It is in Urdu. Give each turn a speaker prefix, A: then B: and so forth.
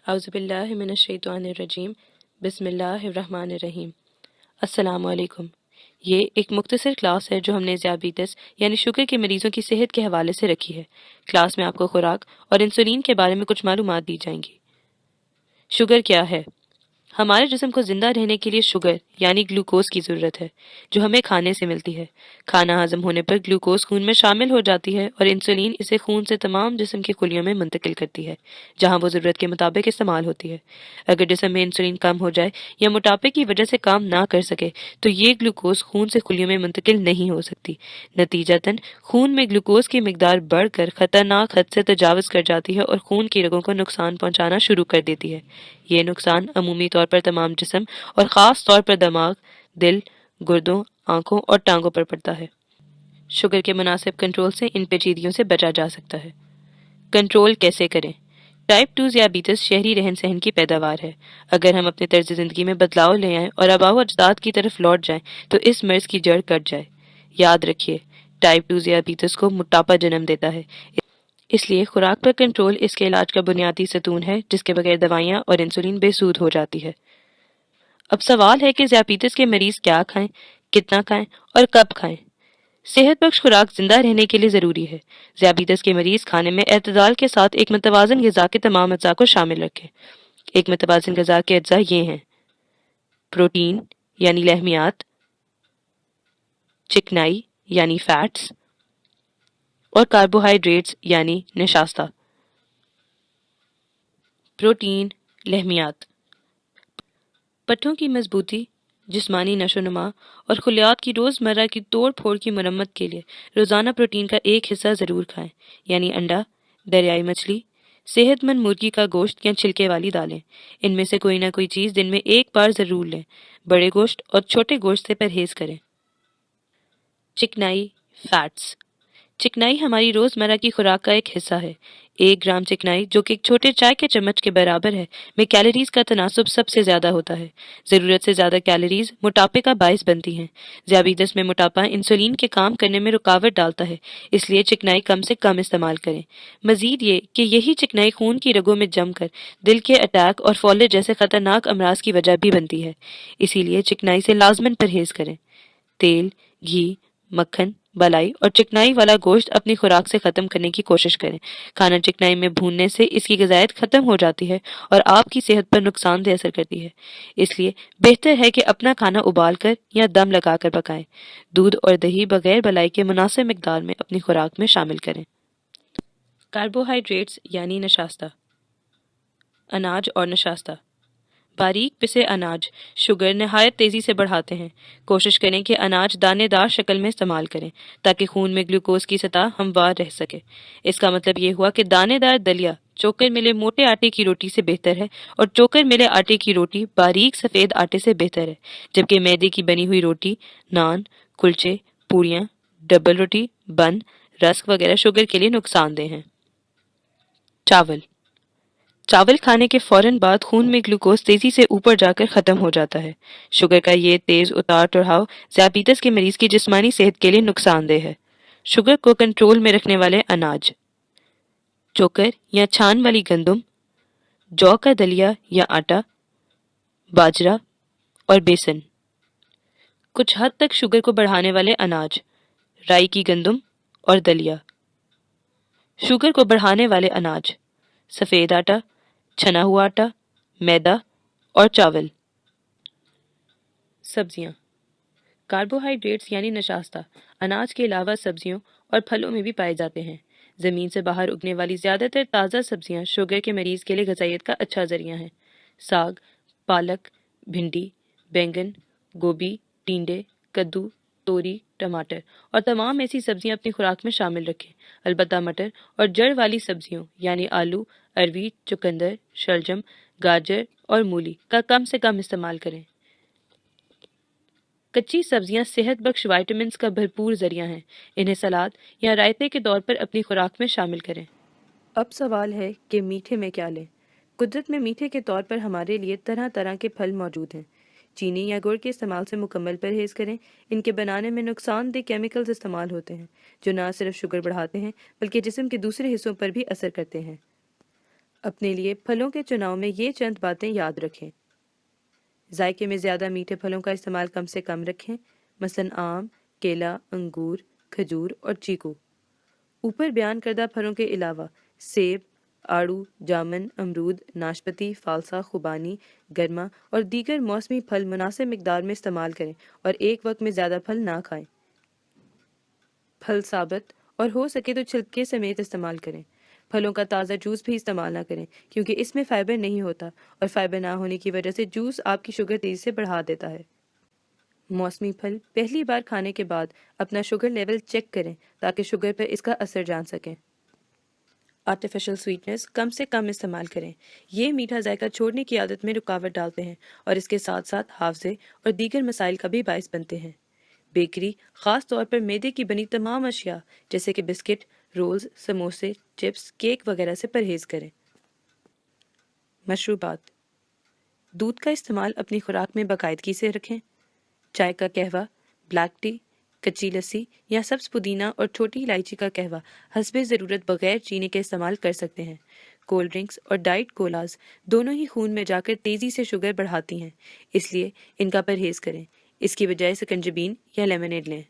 A: اعوذ باللہ من الشیطان الرجیم بسم اللہ الرحمن الرحیم۔ السلام علیکم۔ یہ ایک مختصر کلاس ہے جو ہم نے ذیابیطس یعنی شوگر کے مریضوں کی صحت کے حوالے سے رکھی ہے۔ کلاس میں آپ کو خوراک اور انسولین کے بارے میں کچھ معلومات دی جائیں گی۔ شوگر کیا ہے؟ ہمارے جسم کو زندہ رہنے کے لیے شوگر یعنی گلوکوز کی ضرورت ہے جو ہمیں کھانے سے ملتی ہے۔ کھانا ہضم ہونے پر گلوکوز خون میں شامل ہو جاتی ہے اور انسولین اسے خون سے تمام جسم کے خلیوں میں منتقل کرتی ہے جہاں وہ ضرورت کے مطابق استعمال ہوتی ہے۔ اگر جسم میں انسولین کم ہو جائے یا موٹاپے کی وجہ سے کام نہ کر سکے تو یہ گلوکوز خون سے خلیوں میں منتقل نہیں ہو سکتی۔ نتیجتاً خون میں گلوکوز کی مقدار بڑھ کر خطرناک حد سے تجاوز کر جاتی ہے اور خون کی رگوں کو نقصان پہنچانا شروع کر دیتی ہے۔ یہ نقصان عمومی طور پر تمام جسم اور خاص طور پر دماغ، دل، گردوں، آنکھوں اور ٹانگوں پر پڑتا ہے۔ شوگر کے مناسب کنٹرول سے ان پیچیدگیوں سے بچا جا سکتا ہے۔ کنٹرول کیسے کریں؟ ٹائپ 2 ذیابیطس شہری رہن سہن کی پیداوار ہے۔ اگر ہم اپنے طرز زندگی میں بدلاؤ لے آئیں اور آباء و اجداد کی طرف لوٹ جائیں تو اس مرض کی جڑ کٹ جائے۔ یاد رکھیے، ٹائپ 2 ذیابیطس کو موٹاپا جنم دیتا ہے، اس لیے خوراک پر کنٹرول اس کے علاج کا بنیادی ستون ہے جس کے بغیر دوائیاں اور انسولین بے سود ہو جاتی ہے۔ اب سوال ہے کہ ذیابیطس کے مریض کیا کھائیں، کتنا کھائیں اور کب کھائیں؟ صحت بخش خوراک زندہ رہنے کے لیے ضروری ہے۔ ذیابیطس کے مریض کھانے میں اعتدال کے ساتھ ایک متوازن غذا کے تمام اجزاء کو شامل رکھیں۔ ایک متوازن غذا کے اجزاء یہ ہیں: پروٹین یعنی لحمیات، چکنائی یعنی فیٹس اور کاربوہائیڈریٹس یعنی نشاستہ۔ پروٹین، لحمیات، پٹھوں کی مضبوطی، جسمانی نشو و نما اور خلیات کی روزمرہ کی توڑ پھوڑ کی مرمت کے لیے روزانہ پروٹین کا ایک حصہ ضرور کھائیں، یعنی انڈا، دریائی مچھلی، صحت مند مرغی کا گوشت یا چھلکے والی دالیں۔ ان میں سے کوئی نہ کوئی چیز دن میں ایک بار ضرور لیں۔ بڑے گوشت اور چھوٹے گوشت سے پرہیز کریں۔ چکنائی، فیٹس۔ چکنائی ہماری روزمرہ کی خوراک کا ایک حصہ ہے۔ 1 گرام چکنائی جو کہ ایک چھوٹے چائے کے چمچ کے برابر ہے میں کیلوریز کا تناسب سب سے زیادہ ہوتا ہے۔ ضرورت سے زیادہ کیلوریز موٹاپے کا باعث بنتی ہیں۔ ذیابیطس میں موٹاپا انسولین کے کام کرنے میں رکاوٹ ڈالتا ہے، اس لیے چکنائی کم سے کم استعمال کریں۔ مزید یہ کہ یہی چکنائی خون کی رگوں میں جم کر دل کے اٹیک اور فالج جیسے خطرناک امراض کی وجہ بھی بنتی ہے، اسی لیے چکنائی سے لازماً پرہیز کریں۔ تیل، گھی، مکھن، بالائی اور چکنائی والا گوشت اپنی خوراک سے ختم کرنے کی کوشش کریں۔ کھانا چکنائی میں بھوننے سے اس کی غذائیت ختم ہو جاتی ہے اور آپ کی صحت پر نقصان دہ اثر کرتی ہے، اس لیے بہتر ہے کہ اپنا کھانا ابال کر یا دم لگا کر پکائیں۔ دودھ اور دہی بغیر بالائی کے مناسب مقدار میں اپنی خوراک میں شامل کریں۔ کاربوہائیڈریٹس یعنی نشاستہ، اناج اور نشاستہ۔ باریک پسے اناج شوگر نہایت تیزی سے بڑھاتے ہیں۔ کوشش کریں کہ اناج دانے دار شکل میں استعمال کریں تاکہ خون میں گلوکوز کی سطح ہموار رہ سکے۔ اس کا مطلب یہ ہوا کہ دانے دار دلیا چوکر ملے موٹے آٹے کی روٹی سے بہتر ہے اور چوکر ملے آٹے کی روٹی باریک سفید آٹے سے بہتر ہے، جبکہ میدے کی بنی ہوئی روٹی، نان، کلچے، پوریاں، ڈبل روٹی، بن، رسک وغیرہ شوگر کے لیے نقصان دہ ہیں۔ چاول۔ چاول کھانے کے فوراً بعد خون میں گلوکوز تیزی سے اوپر جا کر ختم ہو جاتا ہے۔ شوگر کا یہ تیز اتار چڑھاؤ ذیابیطس کے مریض کی جسمانی صحت کے لیے نقصان دہ ہے۔ شوگر کو کنٹرول میں رکھنے والے اناج: چوکر یا چھان والی گندم، جو کا دلیا یا آٹا، باجرا اور بیسن۔ کچھ حد تک شوگر کو بڑھانے والے اناج: رائی کی گندم اور دلیا۔ شوگر کو بڑھانے والے اناج: سفید آٹا، چھنا ہوا آٹا، میدا اور چاول۔ سبزیاں۔ کاربوہائیڈریٹس یعنی نشاستہ اناج کے علاوہ سبزیوں اور پھلوں میں بھی پائے جاتے ہیں۔ زمین سے باہر اگنے والی زیادہ تر تازہ سبزیاں شوگر کے مریض کے لیے غذائیت کا اچھا ذریعہ ہیں۔ ساگ، پالک، بھنڈی، بینگن، گوبھی، ٹینڈے، کدو، توری، ٹماٹر اور تمام ایسی سبزیاں اپنی خوراک میں شامل رکھیں۔ البتہ مٹر اور جڑ والی سبزیوں یعنی آلو، اروی، چقندر، شلجم، گاجر اور مولی کا کم سے کم استعمال کریں۔ کچی سبزیاں صحت بخش وائٹامنز کا بھرپور ذریعہ ہیں، انہیں سلاد یا رائتے کے طور پر اپنی خوراک میں شامل کریں۔ اب سوال ہے کہ میٹھے میں کیا لیں؟ قدرت میں میٹھے کے طور پر ہمارے لیے طرح طرح کے پھل موجود ہیں۔ چینی یا گڑ کے استعمال سے مکمل پرہیز کریں، ان کے بنانے میں نقصان دہ کیمیکلز استعمال ہوتے ہیں جو نہ صرف شوگر بڑھاتے ہیں بلکہ جسم کے دوسرے حصوں پر بھی اثر کرتے ہیں۔ اپنے لیے پھلوں کے چناؤ میں یہ چند باتیں یاد رکھیں۔ ذائقے میں زیادہ میٹھے پھلوں کا استعمال کم سے کم رکھیں، مثلاً آم، کیلا، انگور، کھجور اور چیکو۔ اوپر بیان کردہ پھلوں کے علاوہ سیب، آڑو، جامن، امرود، ناشپتی، فالسا، خوبانی، گرما اور دیگر موسمی پھل مناسب مقدار میں استعمال کریں اور ایک وقت میں زیادہ پھل نہ کھائیں۔ پھل ثابت اور ہو سکے تو چھلکے سمیت استعمال کریں۔ پھلوں کا تازہ جوس بھی استعمال نہ کریں کیونکہ اس میں فائبر نہیں ہوتا اور فائبر نہ ہونے کی وجہ سے جوس آپ کی شوگر تیزی سے بڑھا دیتا ہے۔ موسمی پھل پہلی بار کھانے کے بعد اپنا شوگر لیول چیک کریں تاکہ شوگر پر اس کا اثر جان سکیں۔ آرٹیفیشل سویٹنرز کم سے کم استعمال کریں۔ یہ میٹھا ذائقہ چھوڑنے کی عادت میں رکاوٹ ڈالتے ہیں اور اس کے ساتھ ساتھ حافظے اور دیگر مسائل کا بھی باعث بنتے ہیں۔ بیکری، خاص طور پر میدے کی بنی تمام اشیاء جیسے کہ بسکٹ، رولز، سموسے، چپس، کیک وغیرہ سے پرہیز کریں۔ مشروبات، دودھ کا استعمال اپنی خوراک میں باقاعدگی سے رکھیں۔ چائے کا قہوہ، بلیک ٹی، کچی لسی یا سبز پودینہ اور چھوٹی الائچی کا قہوہ حسب ضرورت بغیر چینی کے استعمال کر سکتے ہیں۔ کولڈ ڈرنکس اور ڈائٹ کولاز دونوں ہی خون میں جا کر تیزی سے شوگر بڑھاتی ہیں، اس لیے ان کا پرہیز کریں۔ اس کی بجائے سکنجبین یا لیمنیڈ لیں۔